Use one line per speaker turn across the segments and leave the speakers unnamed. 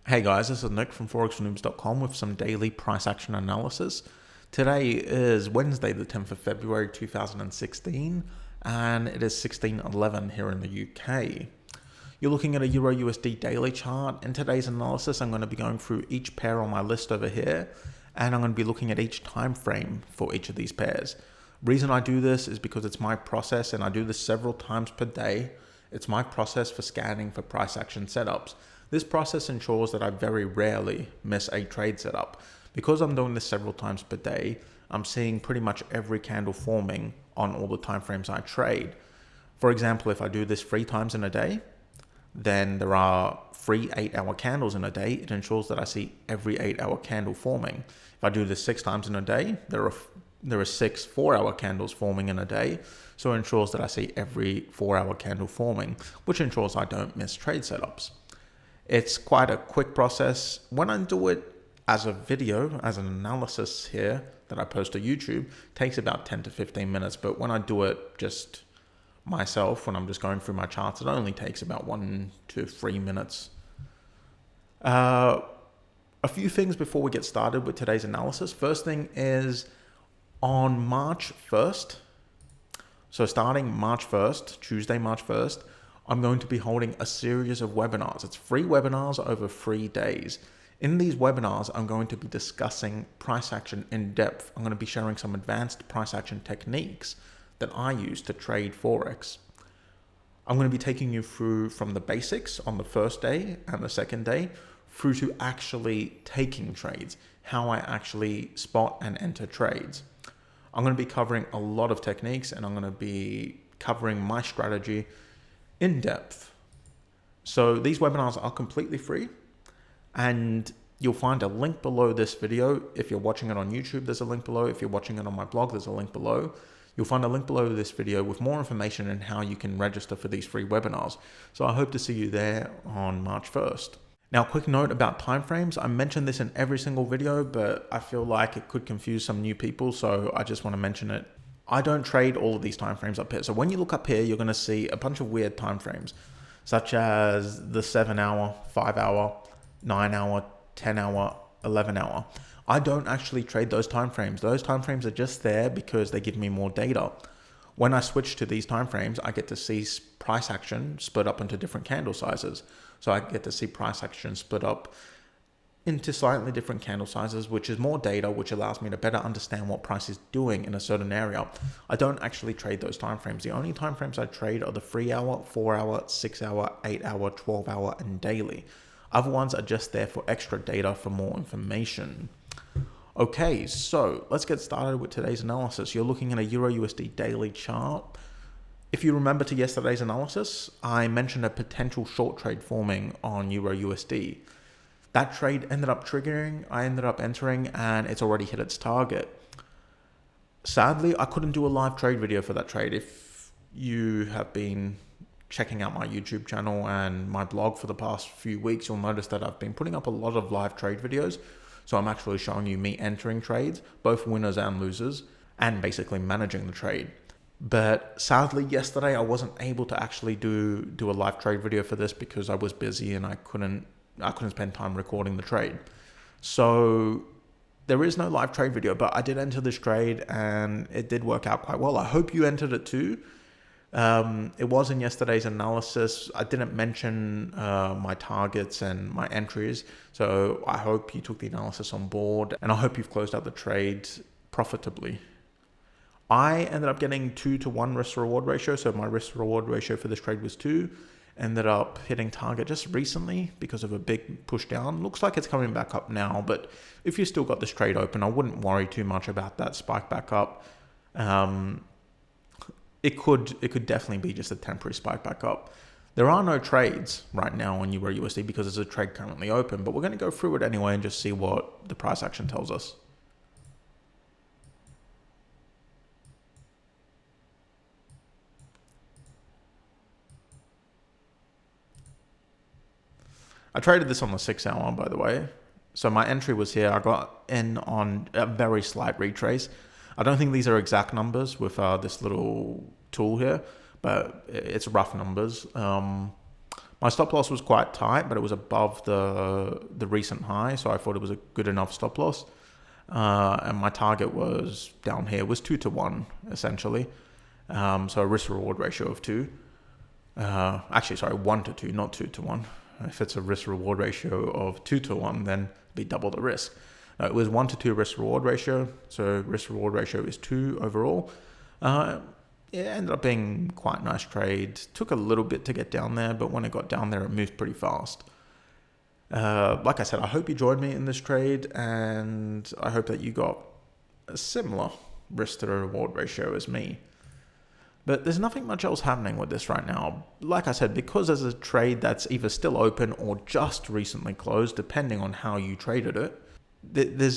Hey guys, this is Nick from forexnoobs.com with some daily price action analysis. Today is Wednesday the 10th of February 2016 and it is 16:11 here in the UK. You're looking at a Euro USD daily chart. In today's analysis, I'm going to be going through each pair on my list over here and I'm going to be looking at each time frame for each of these pairs. Reason I do this is because it's my process and I do this several times per day. It's my process for scanning for price action setups. This process ensures that I very rarely miss a trade setup. Because I'm doing this several times per day, I'm seeing pretty much every candle forming on all the timeframes I trade. For example, if I do this 3 times in a day, then there are 3 8-hour candles in a day. It ensures that I see every 8-hour candle forming. If I do this 6 times in a day, there are 6 4-hour candles forming in a day. So it ensures that I see every 4-hour candle forming, which ensures I don't miss trade setups. It's quite a quick process. When I do it as a video, as an analysis here that I post to YouTube, it takes about 10 to 15 minutes. But when I do it just myself, when I'm just going through my charts, it only takes about 1 to 3 minutes. A few things before we get started with today's analysis. First thing is on March 1st, so starting March 1st, Tuesday, March 1st, I'm going to be holding a series of webinars. It's 3 webinars over 3 days. In these webinars, I'm going to be discussing price action in depth. I'm going to be sharing some advanced price action techniques that I use to trade Forex. I'm going to be taking you through from the basics on the first day and the second day through to actually taking trades, how I actually spot and enter trades. I'm going to be covering a lot of techniques and I'm going to be covering my strategy in depth. So these webinars are completely free and you'll find a link below this video. If you're watching it on YouTube, there's a link below. If you're watching it on my blog, there's a link below. You'll find a link below this video with more information on how you can register for these free webinars. So I hope to see you there on March 1st. Now, quick note about timeframes. I mentioned this in every single video, but I feel like it could confuse some new people, so I just want to mention it. I don't trade all of these timeframes up here. So when you look up here, you're going to see a bunch of weird timeframes, such as the 7-hour, 5-hour, 9-hour, 10-hour, 11-hour. I don't actually trade those timeframes. Those timeframes are just there because they give me more data. When I switch to these timeframes, I get to see price action split up into different candle sizes. So I get to see price action split up into slightly different candle sizes, which is more data, which allows me to better understand what price is doing in a certain area. I don't actually trade those timeframes. The only timeframes I trade are the 3-hour, 4-hour, 6-hour, 8-hour, 12-hour, and daily. Other ones are just there for extra data for more information. Okay, so let's get started with today's analysis. You're looking at a Euro USD daily chart. If you remember to yesterday's analysis, I mentioned a potential short trade forming on Euro USD. That trade ended up triggering, I ended up entering, and it's already hit its target. Sadly, I couldn't do a live trade video for that trade. If you have been checking out my YouTube channel and my blog for the past few weeks, you'll notice that I've been putting up a lot of live trade videos. So I'm actually showing you me entering trades, both winners and losers, and basically managing the trade. But sadly, yesterday I wasn't able to actually do a live trade video for this because I was busy and I couldn't spend time recording the trade. So there is no live trade video, but I did enter this trade and it did work out quite well. I hope you entered it too. It was in yesterday's analysis. I didn't mention my targets and my entries. So I hope you took the analysis on board and I hope you've closed out the trade profitably. I ended up getting 2 to 1 risk to reward ratio. So my risk to reward ratio for this trade was 2. Ended up hitting target just recently because of a big push down. Looks like it's coming back up now, but if you still got this trade open, I wouldn't worry too much about that spike back up. It could definitely be just a temporary spike back up. There are no trades right now on Euro USD because there's a trade currently open, but we're going to go through it anyway and just see what the price action tells us. I traded this on the 6-hour, by the way. So my entry was here. I got in on a very slight retrace. I don't think these are exact numbers with this little tool here, but it's rough numbers. My stop loss was quite tight, but it was above the recent high, so I thought it was a good enough stop loss. And my target was down here, was 2 to 1 essentially. So a risk reward ratio of 2. Actually, sorry, 1 to 2, not 2 to 1. If it's a risk reward ratio of 2 to 1, then it'd be double the risk. It was 1 to 2 risk reward ratio, so risk reward ratio is 2 overall. It ended up being quite a nice trade. Took a little bit to get down there, but when it got down there, it moved pretty fast. Like I said, I hope you joined me in this trade, and I hope that you got a similar risk to reward ratio as me. But there's nothing much else happening with this right now. Like I said, because there's a trade that's either still open or just recently closed, depending on how you traded it,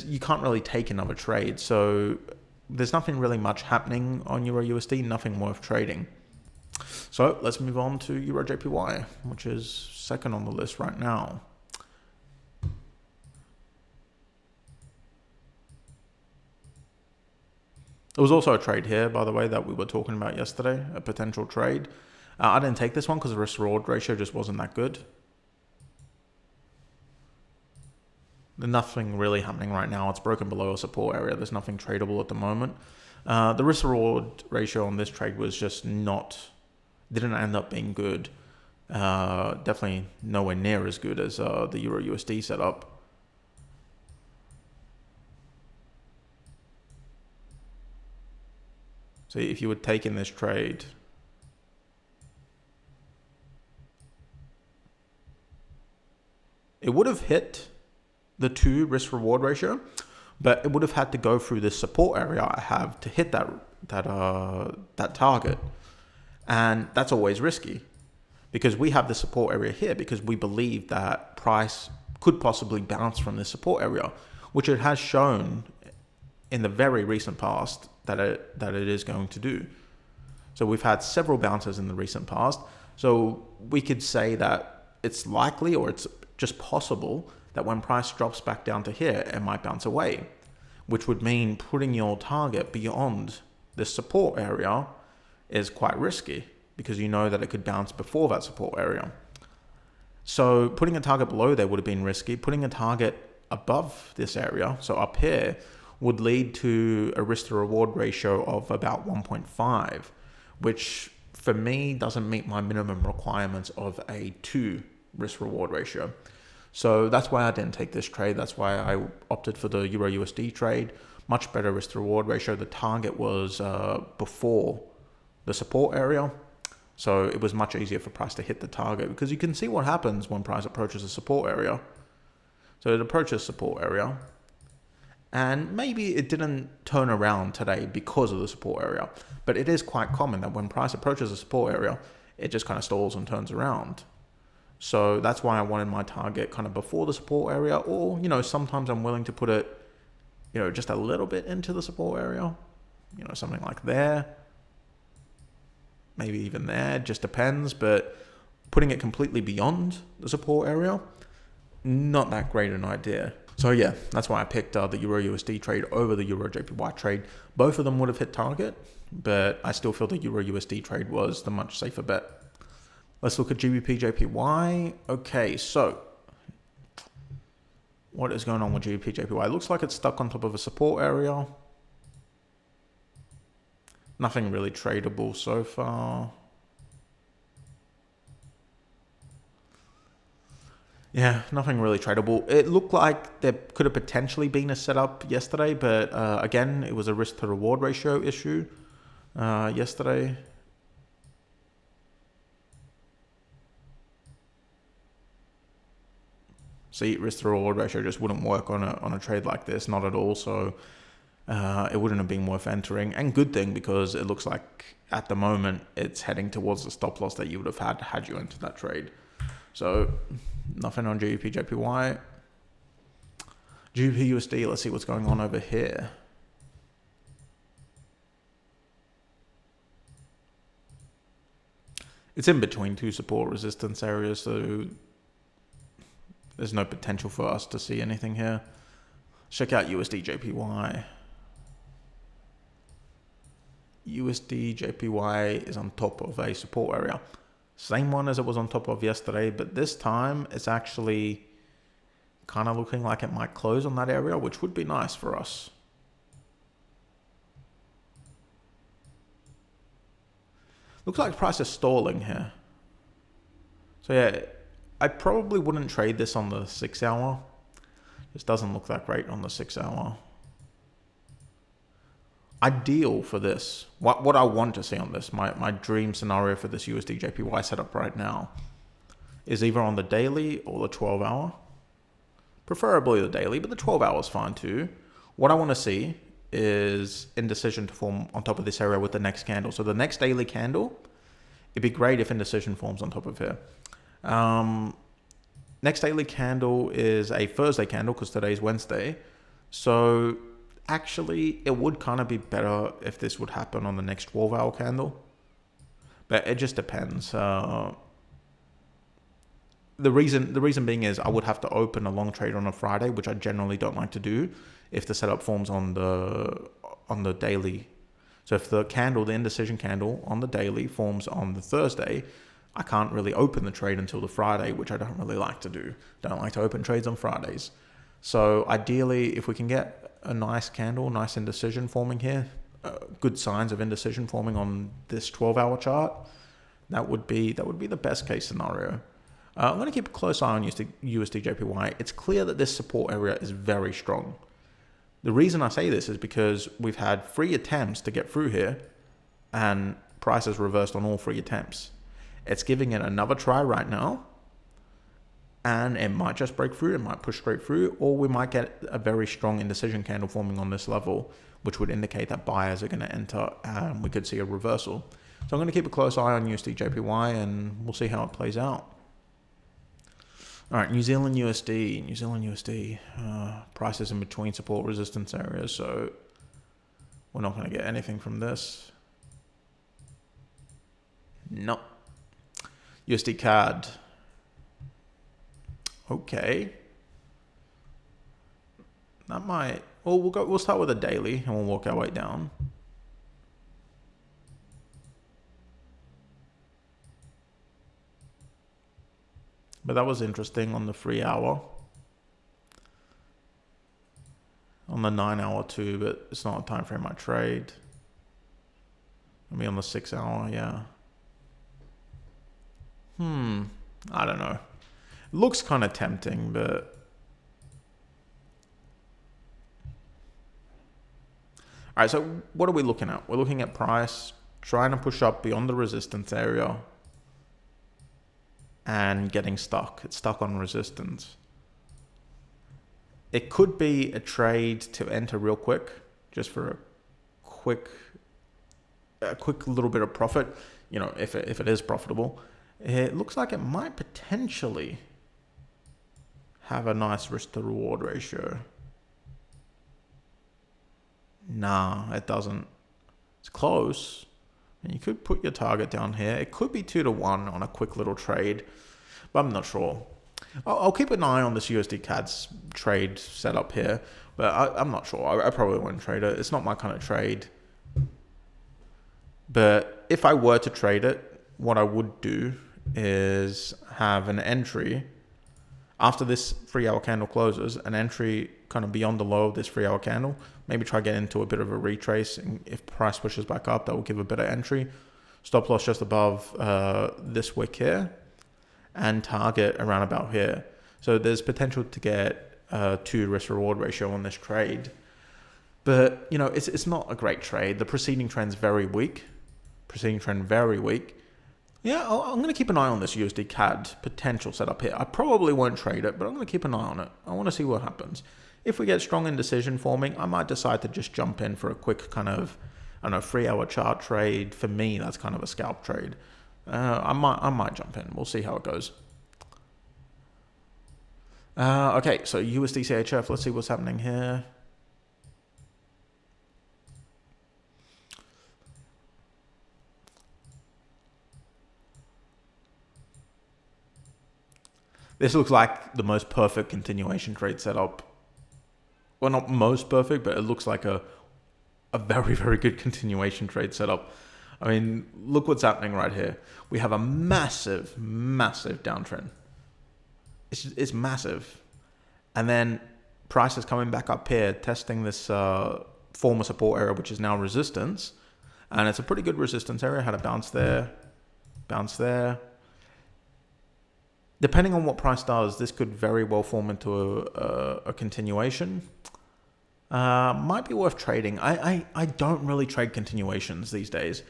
you can't really take another trade. So there's nothing really much happening on EURUSD, nothing worth trading. So let's move on to Eurjpy, which is second on the list right now. There was also a trade here, by the way, that we were talking about yesterday, a potential trade. I didn't take this one because the risk reward ratio just wasn't that good. There's nothing really happening right now. It's broken below a support area. There's nothing tradable at the moment. The risk reward ratio on this trade was just didn't end up being good. Definitely nowhere near as good as the EURUSD setup. So if you would take in this trade, it would have hit the 2 risk reward ratio, but it would have had to go through this support area I have to hit that target. And that's always risky because we have the support area here because we believe that price could possibly bounce from this support area, which it has shown in the very recent past that it is going to do. So we've had several bounces in the recent past. So we could say that it's likely, or it's just possible, that when price drops back down to here, it might bounce away, which would mean putting your target beyond this support area is quite risky because you know that it could bounce before that support area. So putting a target below there would have been risky. Putting a target above this area, so up here, would lead to a risk to reward ratio of about 1.5, which for me doesn't meet my minimum requirements of a 2 risk reward ratio. So that's why I didn't take this trade. That's why I opted for the EURUSD trade. Much better risk to reward ratio. The target was before the support area. So it was much easier for price to hit the target because you can see what happens when price approaches the support area. So it approaches support area. And maybe it didn't turn around today because of the support area. But it is quite common that when price approaches the support area, it just kind of stalls and turns around. So that's why I wanted my target kind of before the support area, or, sometimes I'm willing to put it, just a little bit into the support area, something like there, maybe even there, just depends. But putting it completely beyond the support area, not that great an idea. So yeah, that's why I picked the EURUSD trade over the Eurjpy trade. Both of them would have hit target, but I still feel the EURUSD trade was the much safer bet. Let's look at Gbp Jpy. Okay, so what is going on with Gbp Jpy? It looks like it's stuck on top of a support area. Nothing really tradable so far. Yeah, nothing really tradable. It looked like there could have potentially been a setup yesterday, but again, it was a risk to reward ratio issue yesterday. See, risk to reward ratio just wouldn't work on a trade like this, not at all. So it wouldn't have been worth entering. And good thing, because it looks like at the moment it's heading towards the stop loss that you would have had you entered that trade. So nothing on Gbp Jpy. Gbp USD, let's see what's going on over here. It's in between 2 support resistance areas, so there's no potential for us to see anything here. Check out USD JPY. USD JPY is on top of a support area. Same one as it was on top of yesterday, but this time it's actually kind of looking like it might close on that area, which would be nice for us. Looks like price is stalling here. So yeah, I probably wouldn't trade this on the 6 hour. This doesn't look that great on the 6 hour. Ideal for this, what I want to see on this, my dream scenario for this USD JPY setup right now is either on the daily or the 12 hour. Preferably the daily, but the 12 hour is fine too. What I want to see is indecision to form on top of this area with the next candle. So the next daily candle, it'd be great if indecision forms on top of here. Next daily candle is a Thursday candle because today's Wednesday. So actually, it would kind of be better if this would happen on the next 12 hour candle. But it just depends. The reason being is I would have to open a long trade on a Friday, which I generally don't like to do if the setup forms on the daily. So if the indecision candle on the daily forms on the Thursday, I can't really open the trade until the Friday, which I don't really like to do. Don't like to open trades on Fridays. So ideally, if we can get a nice candle, nice indecision forming here, good signs of indecision forming on this 12-hour chart, that would be the best case scenario. I'm going to keep a close eye on USD JPY. It's clear that this support area is very strong. The reason I say this is because we've had 3 attempts to get through here and price has reversed on all 3 attempts. It's giving it another try right now and it might just break through, it might push straight through, or we might get a very strong indecision candle forming on this level, which would indicate that buyers are going to enter and we could see a reversal. So I'm going to keep a close eye on USD JPY and we'll see how it plays out. All right, New Zealand USD, prices in between support resistance areas, so we're not going to get anything from this. Nope. USD CAD. Okay. That might, well, we'll start with a daily and we'll work our way down. But that was interesting on the 3 hour. On the 9 hour too, but it's not a time frame I trade. Maybe on the 6 hour, yeah. I don't know. It looks kind of tempting, but all right, so what are we looking at? We're looking at price trying to push up beyond the resistance area and getting stuck. It's stuck on resistance. It could be a trade to enter real quick, just for a quick little bit of profit, you know, if it is profitable. It looks like it might potentially have a nice risk to reward ratio. Nah, it doesn't. It's close. And you could put your target down here. It could be 2 to 1 on a quick little trade, but I'm not sure. I'll keep an eye on this USD CAD's trade setup here, but I'm not sure. I probably won't trade it. It's not my kind of trade. But if I were to trade it, what I would do is have an entry after this 3 hour candle closes, an entry kind of beyond the low of this 3 hour candle. Maybe try get into a bit of a retrace, and if price pushes back up, that will give a better entry. Stop loss just above this wick here, and target around about here. So there's potential to get 2 risk reward ratio on this trade, but you know it's not a great trade. The preceding trend's very weak. Yeah, I'm going to keep an eye on this USD CAD potential setup here. I probably won't trade it, but I'm going to keep an eye on it. I want to see what happens. If we get strong indecision forming, I might decide to just jump in for a quick kind of, I don't know, 3 hour chart trade. For me, that's kind of a scalp trade. I might jump in. We'll see how it goes. Okay, so USD CHF. Let's see what's happening here. This looks like the most perfect continuation trade setup. Well, not most perfect, but it looks like a very, very good continuation trade setup. I mean, look what's happening right here. We have a massive, massive downtrend. It's massive. And then price is coming back up here, testing this former support area, which is now resistance. And it's a pretty good resistance area. Had a bounce there, bounce there. Depending on what price does, this could very well form into a continuation. Might be worth trading. I don't really trade continuations these days,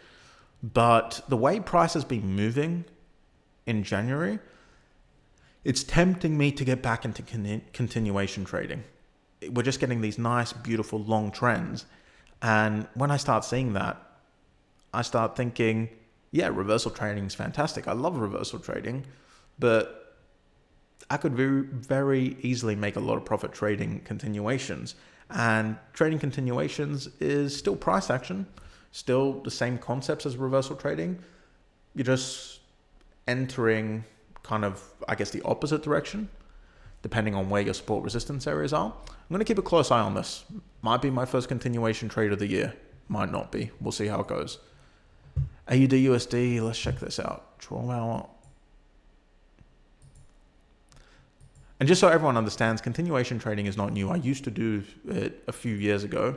but the way price has been moving in January, it's tempting me to get back into continuation trading. We're just getting these nice, beautiful, long trends. And when I start seeing that, I start thinking, yeah, reversal trading is fantastic. I love reversal trading, but I could very, very easily make a lot of profit trading continuations. And trading continuations is still price action, still the same concepts as reversal trading. You're just entering kind of, I guess, the opposite direction, depending on where your support resistance areas are. I'm going to keep a close eye on this. Might be my first continuation trade of the year. Might not be. We'll see how it goes. AUD USD, let's check this out. 12 hour. And just so everyone understands, continuation trading is not new. I used to do it a few years ago.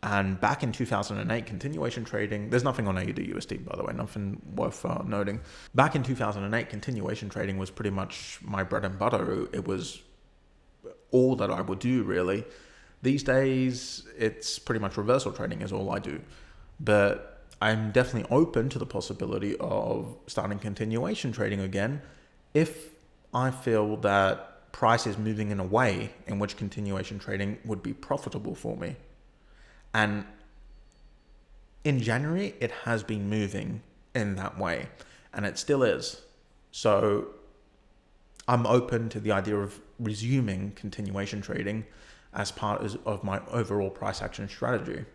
And back in 2008, continuation trading, there's nothing on AUD USD, by the way, nothing worth noting. Back in 2008, continuation trading was pretty much my bread and butter. It was all that I would do, really. These days, it's pretty much reversal trading is all I do. But I'm definitely open to the possibility of starting continuation trading again if I feel that price is moving in a way in which continuation trading would be profitable for me. And in January, it has been moving in that way, and it still is. So I'm open to the idea of resuming continuation trading as part of my overall price action strategy.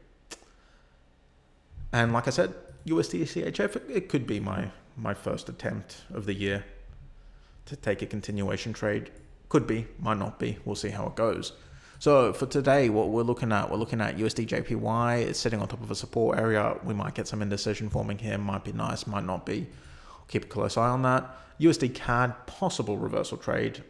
And like I said, USD CHF, it could be my first attempt of the year to take a continuation trade. Could be, might not be. We'll see how it goes. So for today, what we're looking at USD JPY. It's sitting on top of a support area. We might get some indecision forming here. Might be nice, might not be. Keep a close eye on that. USD CAD, possible reversal trade.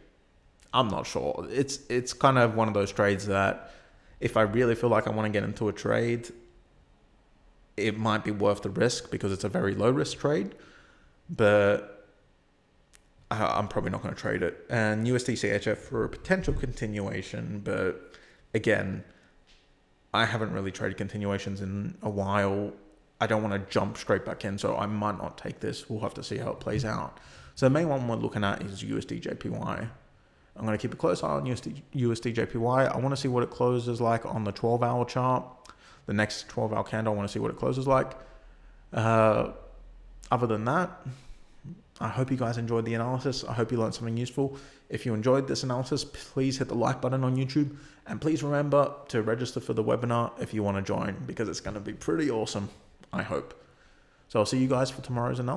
I'm not sure. It's kind of one of those trades that if I really feel like I want to get into a trade, it might be worth the risk because it's a very low risk trade. But I'm probably not going to trade it. And USD CHF for a potential continuation, but again, I haven't really traded continuations in a while. I don't want to jump straight back in, so I might not take this. We'll have to see how it plays out. So the main one we're looking at is USD JPY. I'm going to keep a close eye on USD JPY. I want to see what it closes like on the 12-hour chart. The next 12-hour candle, I want to see what it closes like. Other than that, I hope you guys enjoyed the analysis. I hope you learned something useful. If you enjoyed this analysis, please hit the like button on YouTube. And please remember to register for the webinar if you want to join, because it's going to be pretty awesome, I hope. So I'll see you guys for tomorrow's analysis.